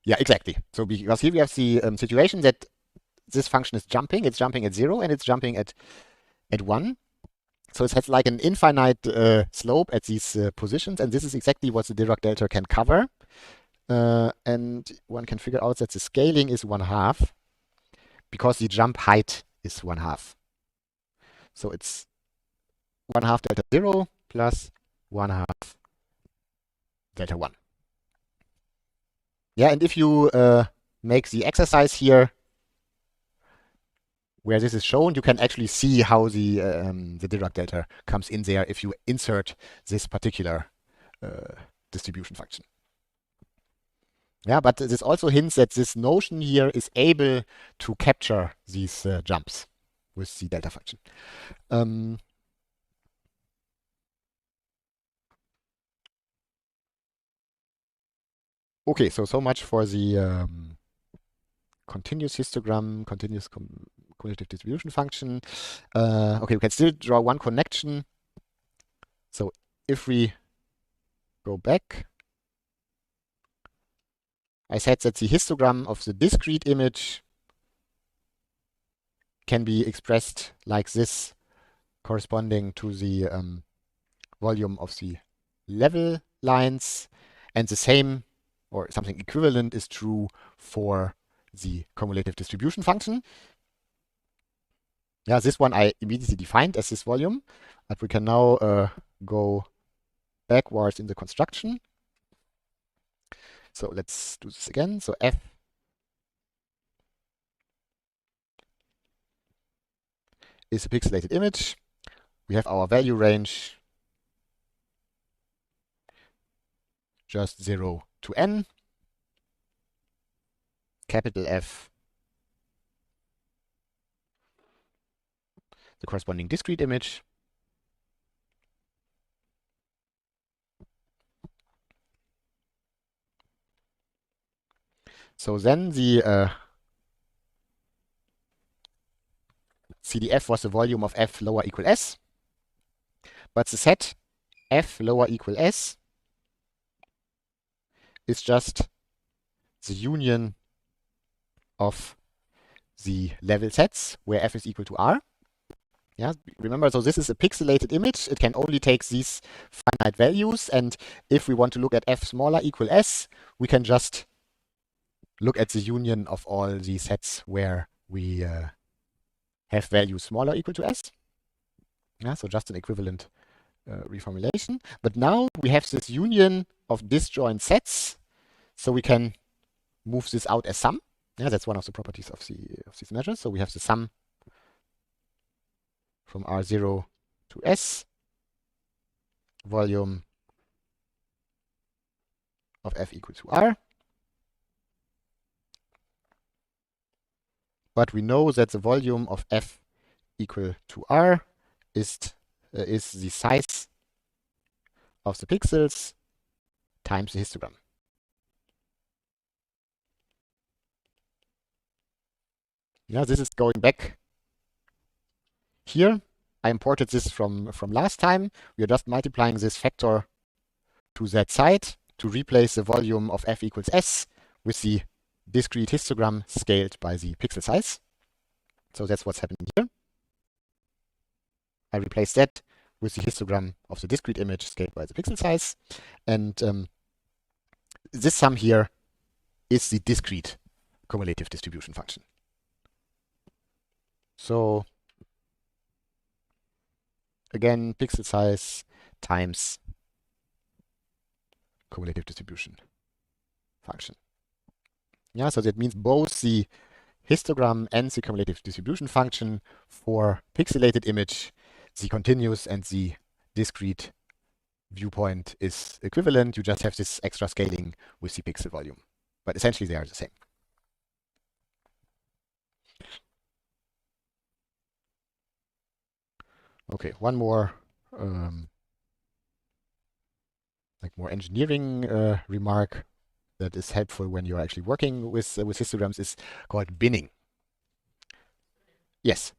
S1: Yeah, exactly. So because here we have the situation that this function is jumping. It's jumping at 0 and it's jumping at 1. So it has like an infinite slope at these positions, and this is exactly what the Dirac delta can cover. And one can figure out that the scaling is 1/2 because the jump height is 1/2. So it's 1/2 delta 0 plus 1/2 delta 1. Yeah, and if you make the exercise here where this is shown, you can actually see how the Dirac delta comes in there if you insert this particular distribution function. Yeah, but this also hints that this notion here is able to capture these jumps with the delta function. Okay, so much for the continuous histogram, continuous cumulative distribution function. Okay, we can still draw one connection. So if we go back, I said that the histogram of the discrete image can be expressed like this, corresponding to the volume of the level lines, and the same or something equivalent is true for the cumulative distribution function. Yeah, this one I immediately defined as this volume, but we can now go backwards in the construction. So let's do this again. So f is a pixelated image. We have our value range just 0 to n. Capital F, the corresponding discrete image. So then the CDF was the volume of f lower equal s, but the set f lower equal s is just the union of the level sets where f is equal to r. Yeah, remember, so this is a pixelated image. It can only take these finite values, and if we want to look at f smaller equal s, we can just look at the union of all the sets where we have values smaller equal to s. Yeah, so just an equivalent reformulation. But now we have this union of disjoint sets, so we can move this out as sum. Yeah, that's one of the properties of these measures. So we have the sum from R0 to S, volume of f equal to r. But we know that the volume of f equal to r is the size of the pixels times the histogram. Yeah, this is going back here. I imported this from last time. We are just multiplying this factor to that side to replace the volume of f equals s with the discrete histogram scaled by the pixel size. So that's what's happening here. I replace that with the histogram of the discrete image scaled by the pixel size. And this sum here is the discrete cumulative distribution function. So again, pixel size times cumulative distribution function. Yeah, so that means both the histogram and the cumulative distribution function for pixelated image, the continuous and the discrete viewpoint is equivalent. You just have this extra scaling with the pixel volume. But essentially they are the same. Okay, one more more engineering remark that is helpful when you're actually working with histograms is called binning. Yes.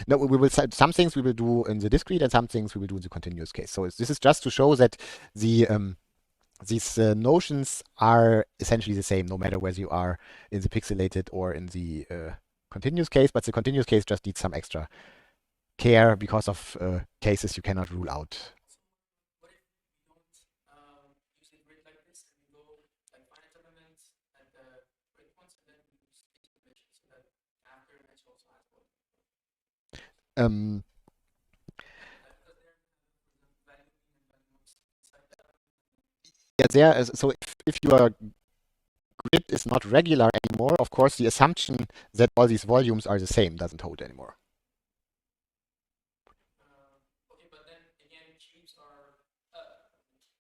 S1: No, we will some things we will do in the discrete and some things we will do in the continuous case. So this is just to show that the these notions are essentially the same no matter whether you are in the pixelated or in the continuous case, but the continuous case just needs some extra care because of cases you cannot rule out. Yeah, so if your grid is not regular anymore, of course, the assumption that all these volumes are the same doesn't hold anymore.
S2: Okay, but then again, cubes are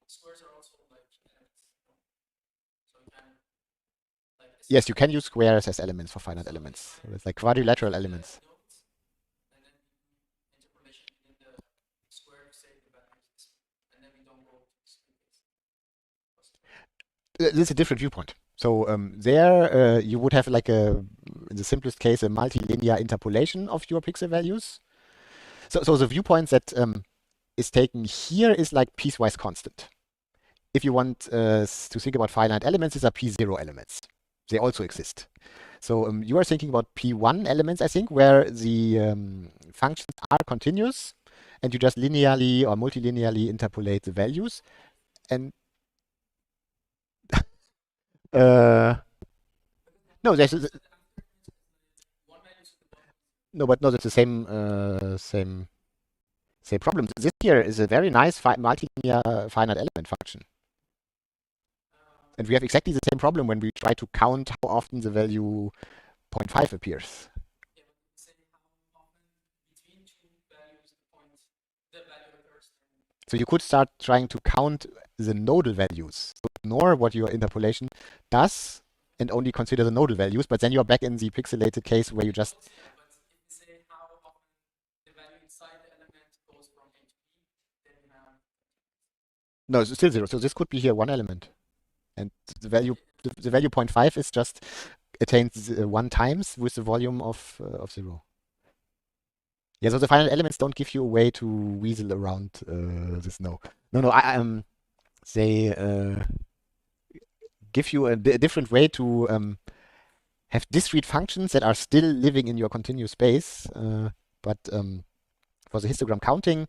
S2: squares are also like elements. So you can
S1: yes, you can use squares as elements for finite elements. It's like quadrilateral elements.
S2: And then interpolation in the square say the values, and then we don't go to
S1: this is a different viewpoint. So there you would have like in the simplest case, a multilinear interpolation of your pixel values. So the viewpoint that is taken here is like piecewise constant. If you want to think about finite elements, these are P0 elements. They also exist. So you are thinking about P1 elements, I think, where the functions are continuous and you just linearly or multilinearly interpolate the values. And no, but no, that's the same problem. This here is a very nice multilinear finite element function. And we have exactly the same problem when we try to count how often the value 0.5 appears. So you could start trying to count the nodal values. So ignore what your interpolation does and only consider the nodal values, but then you're back in the pixelated case where you just... No, it's still 0. So this could be here one element. And the value 0.5 is just attained 1 times with the volume of 0. Yeah, so the finite elements don't give you a way to weasel around this. No, they give you a different way to have discrete functions that are still living in your continuous space. But for the histogram counting,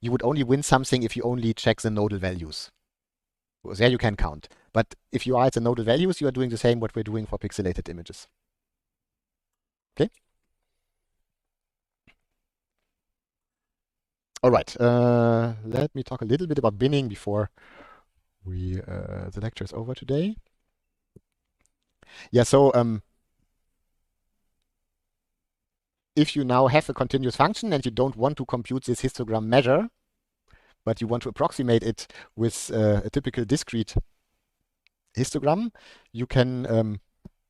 S1: you would only win something if you only check the nodal values. There you can count. But if you are at the nodal values, you are doing the same what we're doing for pixelated images. Okay? All right. Let me talk a little bit about binning before the lecture is over today. Yeah, so if you now have a continuous function and you don't want to compute this histogram measure, but you want to approximate it with a typical discrete histogram, you can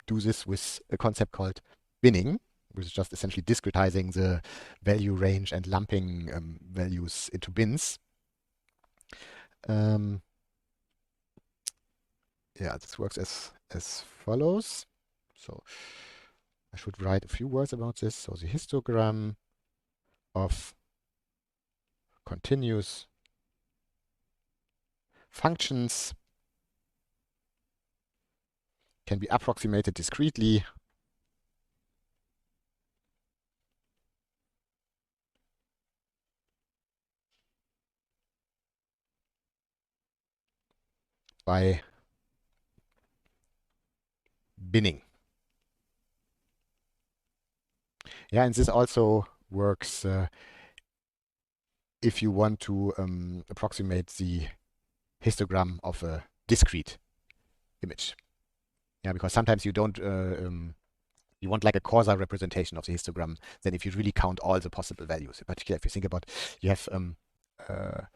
S1: do this with a concept called binning, which is just essentially discretizing the value range and lumping values into bins. Yeah, this works as follows. So I should write a few words about this. So the histogram of continuous functions can be approximated discretely by binning. Yeah, and this also works if you want to approximate the histogram of a discrete image. Yeah, because sometimes you don't you want like a coarser representation of the histogram than if you really count all the possible values. In particular, if you think about, you have a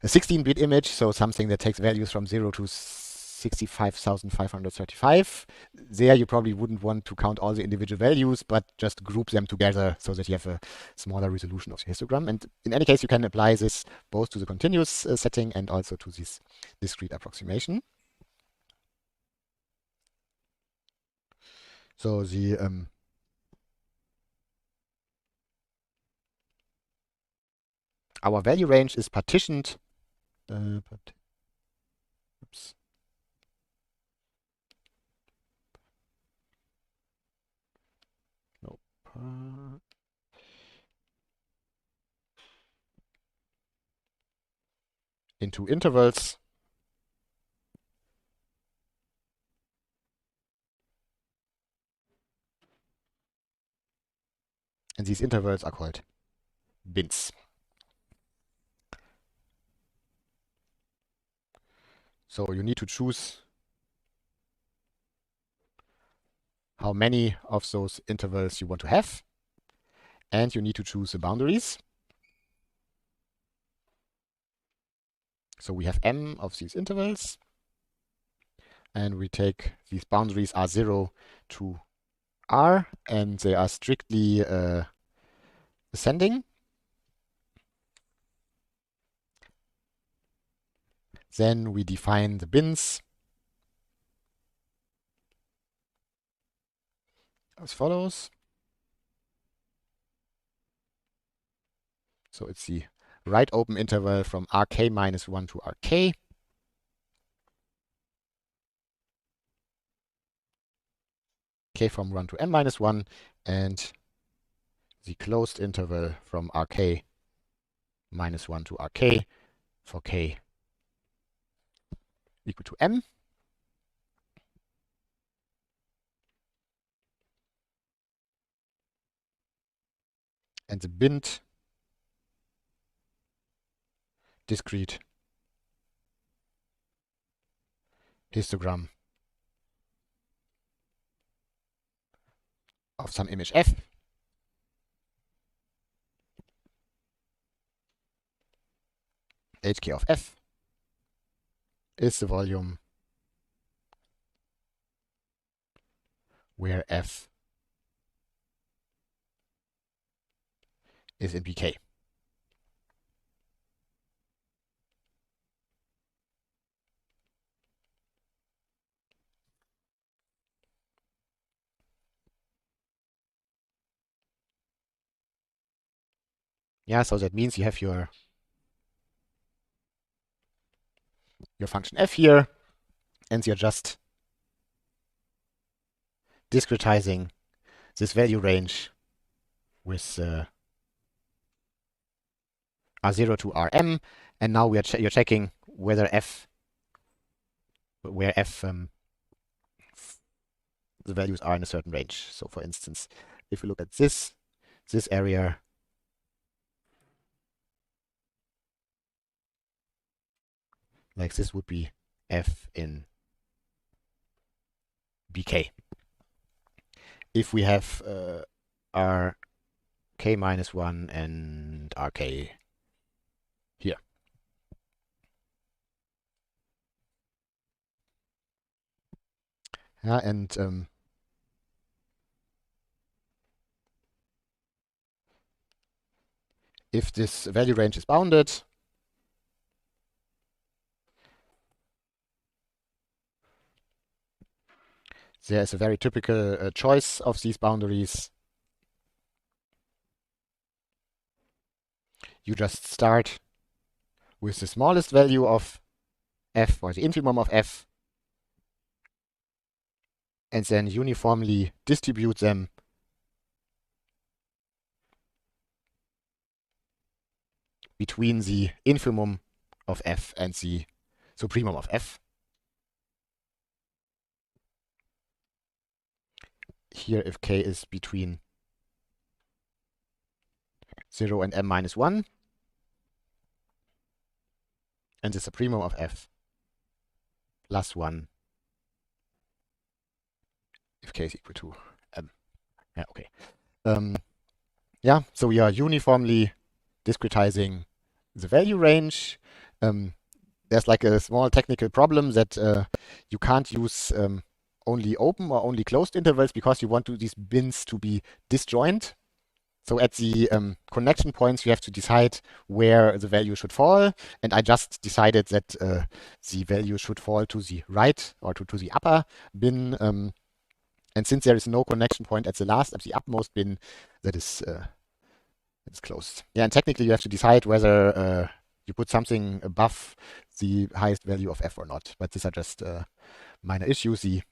S1: 16-bit image, so something that takes values from 0 to 65,535. There you probably wouldn't want to count all the individual values, but just group them together so that you have a smaller resolution of the histogram. And in any case, you can apply this both to the continuous setting and also to this discrete approximation. So the our value range is partitioned. Oops. Nope. Into intervals. And these intervals are called bins. So you need to choose how many of those intervals you want to have. And you need to choose the boundaries. So we have m of these intervals. And we take these boundaries are 0 to r, and they are strictly ascending. Then we define the bins as follows. So it's the right open interval from rk minus 1 to rk. K from 1 to m minus 1, and the closed interval from rk minus 1 to rk for k equal to m. And the binned discrete histogram of some image f hk of f is the volume where f is in Bk. Yeah, so that means you have your function f here, and you're just discretizing this value range with r0 to rm, and now you're checking whether where the values are in a certain range. So for instance, if we look at this area, like this would be f in Bk. If we have rk minus 1 and rk here. Yeah, and if this value range is bounded, there is a very typical choice of these boundaries. You just start with the smallest value of f, or the infimum of f, and then uniformly distribute them between the infimum of f and the supremum of f. here if k is between 0 and m minus 1, and the supremum of f plus 1 if k is equal to m. Yeah, okay. Yeah, so we are uniformly discretizing the value range. There's like a small technical problem that you can't use only open or only closed intervals because you want these bins to be disjoint. So at the connection points, you have to decide where the value should fall. And I just decided that the value should fall to the right or to the upper bin. And since there is no connection point at the upmost bin, that is it's closed. Yeah, and technically you have to decide whether you put something above the highest value of f or not. But these are just minor issues. The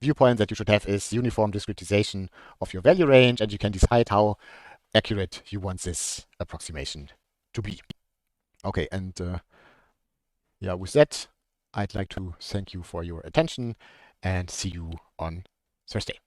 S1: viewpoint that you should have is uniform discretization of your value range, and you can decide how accurate you want this approximation to be. Okay, and yeah, with that, I'd like to thank you for your attention and see you on Thursday.